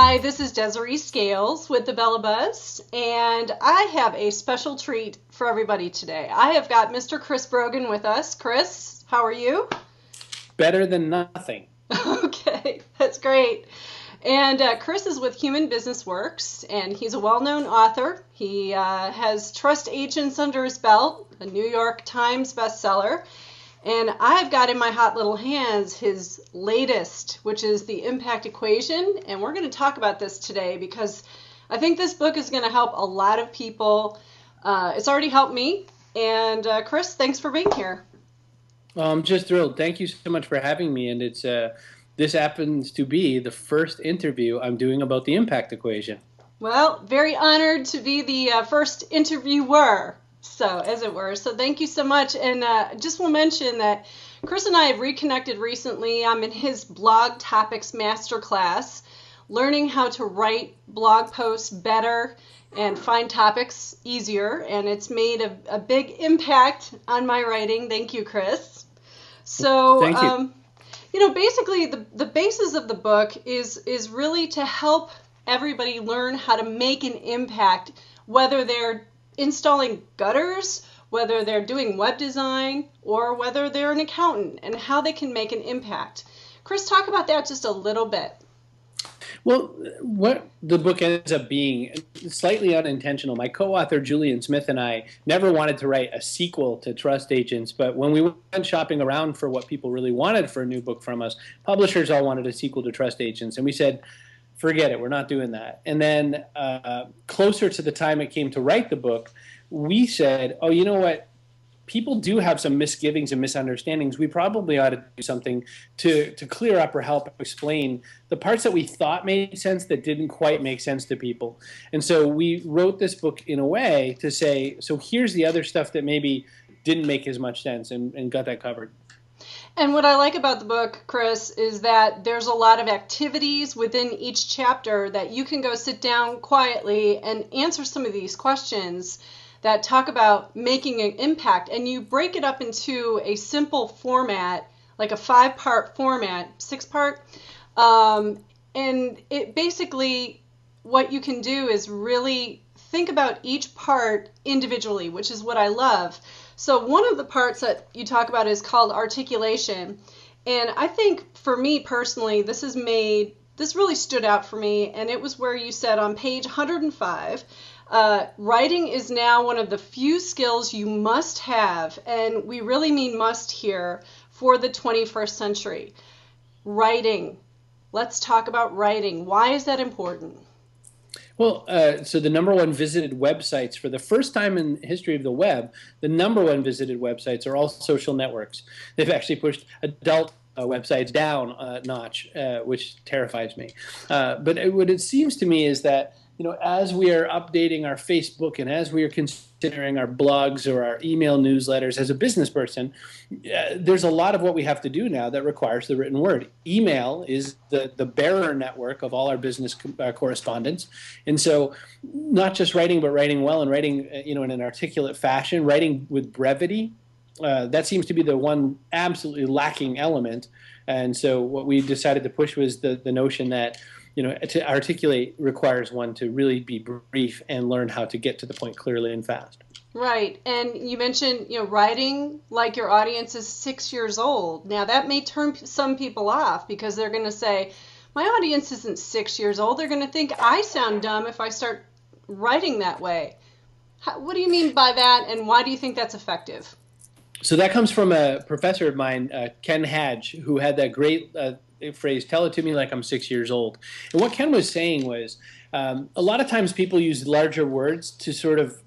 Hi, this is Desiree Scales with the Bella Buzz, and I have a special treat for everybody today. I have got Mr. Chris Brogan with us. Chris, how are you? Better than nothing. Okay, that's great. And Chris is with Human Business Works, and he's a well-known author. He has Trust Agents under his belt, a New York Times bestseller. And I've got in my hot little hands his latest, which is The Impact Equation. And we're going to talk about this today because I think this book is going to help a lot of people. It's already helped me. And Chris, thanks for being here. Well, I'm just thrilled. Thank you so much for having me. And it's this happens to be the first interview I'm doing about the impact equation. Well, very honored to be the first interviewer. So, as it were. So, thank you so much. And just will mention that Chris and I have reconnected recently. I'm in his blog topics masterclass, learning how to write blog posts better and find topics easier. And it's made a big impact on my writing. Thank you, Chris. So, Thank you. Basically, the basis of the book is really to help everybody learn how to make an impact, whether they're installing gutters, whether they're doing web design, or whether they're an accountant, and how they can make an impact. Chris, talk about that just a little bit. Well, what the book ends up being, slightly unintentional. My co-author, Julien Smith, and I never wanted to write a sequel to Trust Agents, but when we went shopping around for what people really wanted for a new book from us, publishers all wanted a sequel to Trust Agents, and we said, forget it, we're not doing that. And then closer to the time it came to write the book, we said, oh, you know what? People do have some misgivings and misunderstandings. We probably ought to do something to clear up or help explain the parts that we thought made sense that didn't quite make sense to people. And so we wrote this book in a way to say, so here's the other stuff that maybe didn't make as much sense, and got that covered. And what I like about the book, Chris, is that there's a lot of activities within each chapter that you can go sit down quietly and answer some of these questions that talk about making an impact. And you break it up into a simple format, like a 5-part format, 6-part. And it basically, what you can do is really think about each part individually, which is what I love. So one of the parts that you talk about is called articulation. And I think for me personally, this really stood out for me. And it was where you said on page 105, writing is now one of the few skills you must have. And we really mean must here for the 21st century. Writing. Let's talk about writing. Why is that important? Well, so the number one visited websites for the first time in the history of the web, the number one visited websites are all social networks. They've actually pushed adult websites down a notch, which terrifies me. But what it seems to me is that, as we are updating our Facebook and as we are considering our blogs or our email newsletters as a business person, there's a lot of what we have to do now that requires the written word. Email is the bearer network of all our business correspondence. And so not just writing, but writing well and writing in an articulate fashion, writing with brevity. That seems to be the one absolutely lacking element. And so what we decided to push was the notion that to articulate requires one to really be brief and learn how to get to the point clearly and fast. Right. And you mentioned, writing like your audience is 6 years old. Now, that may turn some people off because they're going to say, my audience isn't 6 years old. They're going to think I sound dumb if I start writing that way. What do you mean by that, and why do you think that's effective? So that comes from a professor of mine, Ken Hadge, who had that great phrase, tell it to me like I'm 6 years old. And what Ken was saying was a lot of times people use larger words to sort of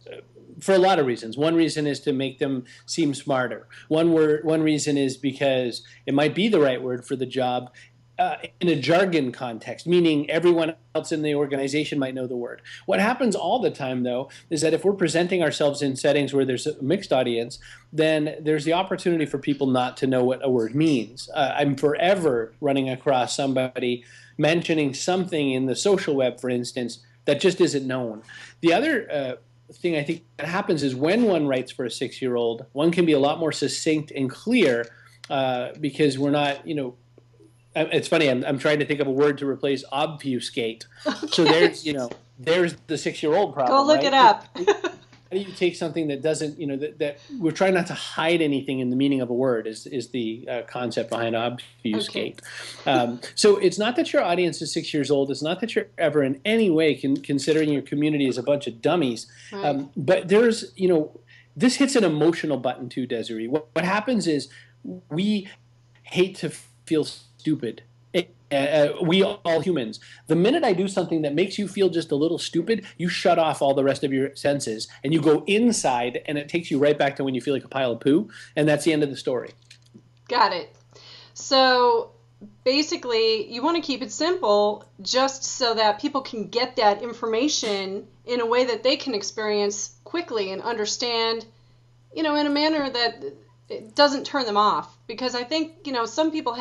for a lot of reasons. One reason is to make them seem smarter. One reason is because it might be the right word for the job in a jargon context, meaning everyone else in the organization might know the word. What happens all the time, though, is that if we're presenting ourselves in settings where there's a mixed audience, then there's the opportunity for people not to know what a word means. I'm forever running across somebody mentioning something in the social web, for instance, that just isn't known. The other thing I think that happens is when one writes for a 6-year-old, one can be a lot more succinct and clear because we're not, It's funny. I'm trying to think of a word to replace obfuscate. Okay. So there's the 6-year-old problem. Go look right? it up. How do you take something that doesn't, that we're trying not to hide anything in the meaning of a word is the concept behind obfuscate. Okay. So it's not that your audience is 6 years old. It's not that you're ever in any way considering your community as a bunch of dummies. Right. But this hits an emotional button too, Desiree. What happens is we hate to feel stupid. We all humans. The minute I do something that makes you feel just a little stupid, you shut off all the rest of your senses and you go inside, and it takes you right back to when you feel like a pile of poo, and that's the end of the story. Got it. So basically, you want to keep it simple just so that people can get that information in a way that they can experience quickly and understand, in a manner that it doesn't turn them off. Because I think, some people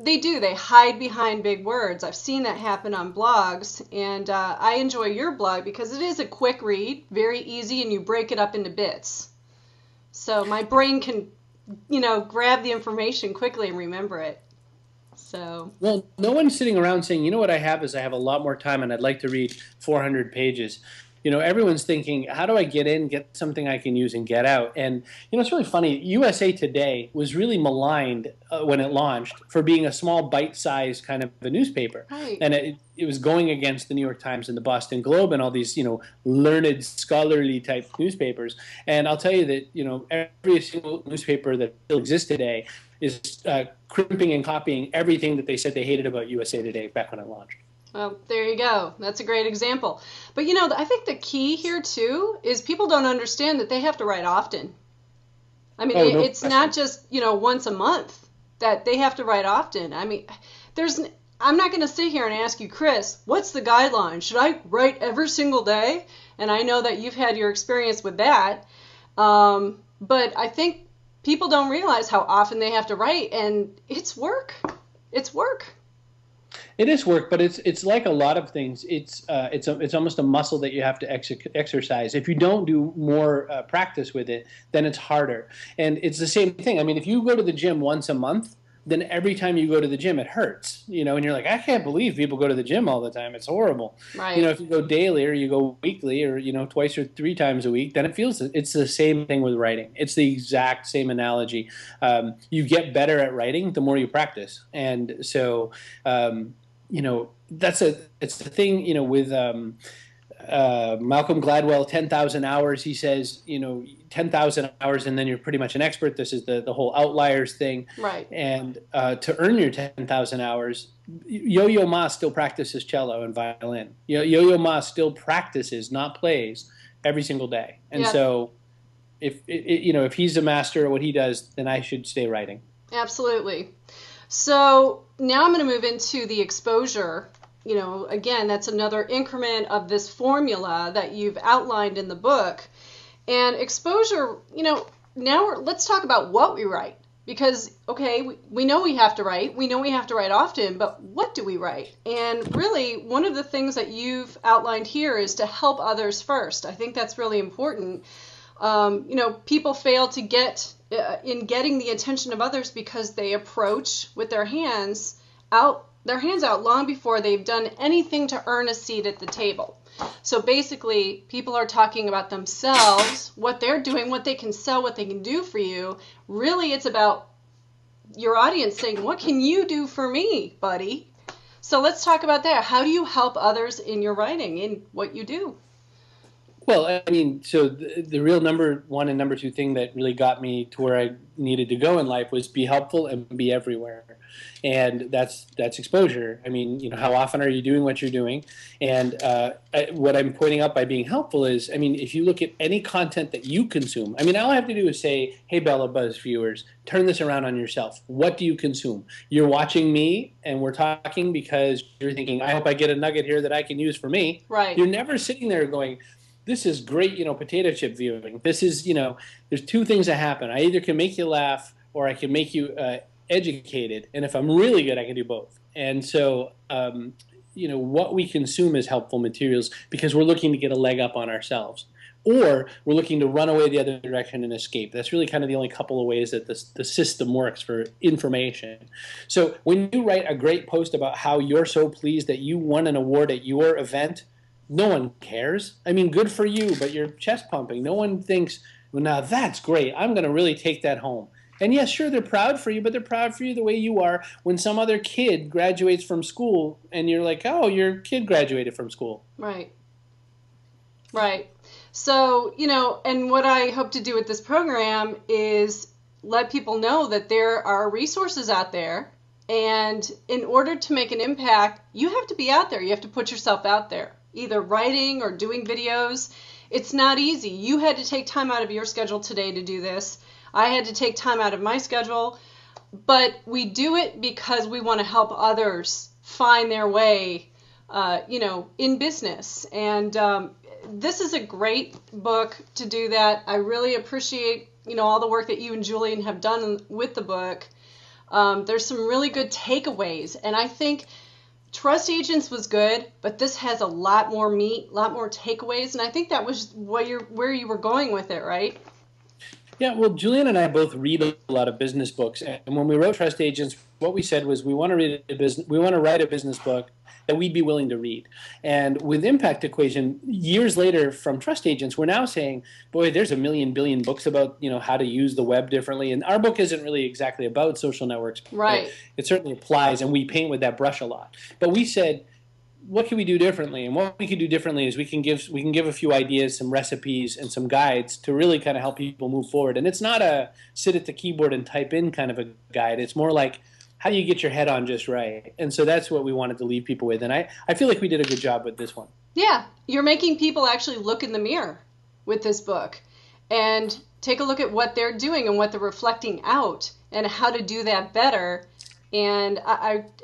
they hide behind big words. I've seen that happen on blogs, and I enjoy your blog because it is a quick read, very easy, and you break it up into bits. So my brain can, grab the information quickly and remember it. So. Well, no one's sitting around saying, what I have is I have a lot more time and I'd like to read 400 pages. Everyone's thinking, how do I get in, get something I can use, and get out? And, it's really funny. USA Today was really maligned when it launched for being a small, bite-sized kind of a newspaper. Right. And it was going against the New York Times and the Boston Globe and all these, learned, scholarly type newspapers. And I'll tell you that, every single newspaper that still exists today is crimping and copying everything that they said they hated about USA Today back when it launched. Well, there you go. That's a great example. But, I think the key here, too, is people don't understand that they have to write often. I mean, it's not just, once a month that they have to write often. I mean, I'm not going to sit here and ask you, Chris, what's the guideline? Should I write every single day? And I know that you've had your experience with that. But I think people don't realize how often they have to write, and it's work. It's work. It is work, but it's like a lot of things. It's almost a muscle that you have to exercise. If you don't do more practice with it, then it's harder. And it's the same thing. I mean, if you go to the gym once a month, then every time you go to the gym, it hurts. And you're like, I can't believe people go to the gym all the time. It's horrible. Right. If you go daily or you go weekly or twice or 3 times a week, then it's the same thing with writing. It's the exact same analogy. You get better at writing the more you practice, and so. It's the thing, with Malcolm Gladwell, 10,000 hours. He says, 10,000 hours and then you're pretty much an expert. This is the whole outliers thing. Right. And to earn your 10,000 hours, Yo-Yo Ma still practices cello and violin. Yo-Yo Ma still practices, not plays, every single day. And so if he's a master at what he does, then I should stay writing. Absolutely. So now I'm going to move into the exposure. Again, that's another increment of this formula that you've outlined in the book. And exposure, now let's talk about what we write. Because, okay, we know we have to write. We know we have to write often, but what do we write? And really, one of the things that you've outlined here is to help others first. I think that's really important. People fail to get in getting the attention of others because they approach with their hands out long before they've done anything to earn a seat at the table. So basically, people are talking about themselves, what they're doing, what they can sell, what they can do for you. Really, it's about your audience saying, what can you do for me, buddy? So let's talk about that. How do you help others in your writing, in what you do? Well, I mean, so the real number one and number two thing that really got me to where I needed to go in life was be helpful and be everywhere. And that's exposure. I mean, how often are you doing what you're doing? And what I'm pointing out by being helpful is, I mean, if you look at any content that you consume, I mean, all I have to do is say, hey, Bella Buzz viewers, turn this around on yourself. What do you consume? You're watching me and we're talking because you're thinking, I hope I get a nugget here that I can use for me. Right. You're never sitting there going, this is great, potato chip viewing. This is, there's 2 things that happen. I either can make you laugh or I can make you educated. And if I'm really good, I can do both. And so, what we consume is helpful materials because we're looking to get a leg up on ourselves. or we're looking to run away the other direction and escape. That's really kind of the only couple of ways that the system works for information. So when you write a great post about how you're so pleased that you won an award at your event, no one cares. I mean, good for you, but you're chest pumping. No one thinks, well, now that's great. I'm going to really take that home. And yes, sure, they're proud for you, but they're proud for you the way you are when some other kid graduates from school and you're like, oh, your kid graduated from school. Right. Right. So, and what I hope to do with this program is let people know that there are resources out there. And in order to make an impact, you have to be out there. You have to put yourself out there, either writing or doing videos. It's not easy. You had to take time out of your schedule today to do this. I had to take time out of my schedule. But we do it because we want to help others find their way, in business. And this is a great book to do that. I really appreciate, all the work that you and Julien have done with the book. There's some really good takeaways. And I think Trust Agents was good, but this has a lot more meat, a lot more takeaways. And I think that was where you were going with it, right? Yeah, well, Julien and I both read a lot of business books. And when we wrote Trust Agents, what we said was we want to write a business book that we'd be willing to read. And with Impact Equation, years later from Trust Agents, we're now saying, boy, there's a billion books about how to use the web differently. And our book isn't really exactly about social networks. Right. It certainly applies, and we paint with that brush a lot. But we said, what can we do differently? And what we can do differently is we can give a few ideas, some recipes, and some guides to really kind of help people move forward. And it's not a sit at the keyboard and type in kind of a guide. It's more like, how do you get your head on just right? And so that's what we wanted to leave people with. And I feel like we did a good job with this one. Yeah, you're making people actually look in the mirror with this book and take a look at what they're doing and what they're reflecting out and how to do that better. And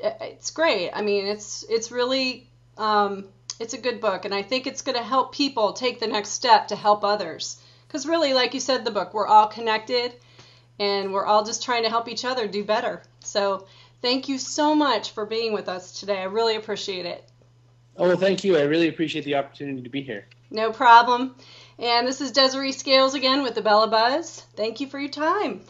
it's great. I mean, it's really, it's a good book. And I think it's going to help people take the next step to help others. Because really, like you said, the book, we're all connected and we're all just trying to help each other do better. So thank you so much for being with us today. I really appreciate it. Oh, well, thank you. I really appreciate the opportunity to be here. No problem. And this is Desiree Scales again with the Bella Buzz. Thank you for your time.